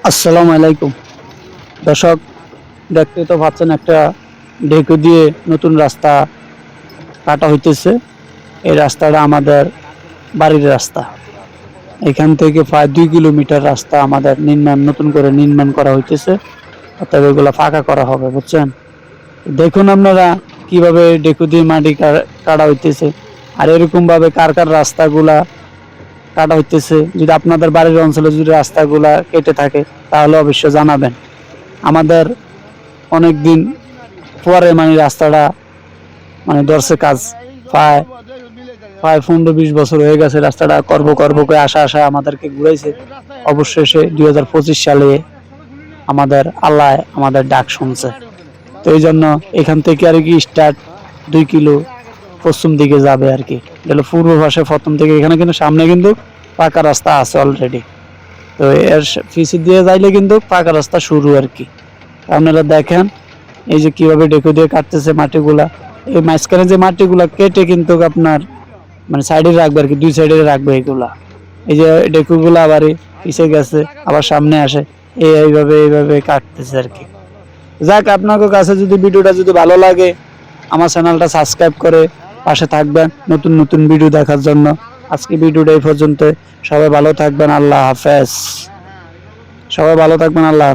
আসসালামু আলাইকুম দর্শক, দেখতে তো পাচ্ছেন একটা ঢেকু দিয়ে নতুন রাস্তা কাটা হইতেছে। এই রাস্তাটা আমাদের বাড়ির রাস্তা। এখান থেকে প্রায় 2 কিলোমিটার রাস্তা আমাদের নতুন করে নির্মাণ করা হইতেছে, অর্থাৎ এগুলো ফাঁকা করা হবে, বুঝছেন? দেখুন আপনারা কিভাবে ঢেকু দিয়ে মাটি কাটা হইতেছে। আর এরকম ভাবে কার কার রাস্তাগুলা কাটা হইতেছে, যদি আপনাদের বাড়ির অঞ্চলে যদি রাস্তাগুলা কেটে থাকে তাহলে অবশ্যই জানাবেন। আমাদের অনেক দিন পরে রাস্তাটা ধরছে কাজ। প্রায় প্রায় 15-20 বছর হয়ে গেছে রাস্তাটা করবো করবো করে আশা আমাদেরকে ঘুরাইছে। অবশেষে 2025 সালে আমাদের আল্লাহ আমাদের ডাক শুনছে। তো এই জন্য এখান থেকে আর কি স্টার্ট 2 কিলো পশ্চিম দিকে যাবে আর কি, এটা পূর্ব পাশে প্রথম থেকে। এখানে কিন্তু সামনে কিন্তু পাকা রাস্তা আছে অলরেডি। তো এর পিছিয়ে দিয়ে যাইলে কিন্তু পাকা রাস্তা শুরু আর কি। আপনারা দেখেন এই যে কিভাবে ডেকো দিয়ে কাটতেছে মাটিগুলা। এই মাঝখানে যে মাটিগুলা কেটে কিন্তু আপনার সাইডে রাখবে আর কি, 2 সাইডে রাখবে এগুলা। এই যে ডেকুগুলা আবার পিছিয়ে গেছে, আবার সামনে আসে, এইভাবে কাটতেছে আর কি। যাক, আপনাদের কাছে যদি ভিডিওটা যদি ভালো লাগে, আমার চ্যানেলটা সাবস্ক্রাইব করে পাশে থাকবেন নতুন নতুন ভিডিও দেখার জন্য। আজকে ভিডিওটা এই পর্যন্ত। সবাই ভালো থাকবেন, আল্লাহ হাফেজ। সবাই ভালো থাকবেন, আল্লাহ হাফেজ।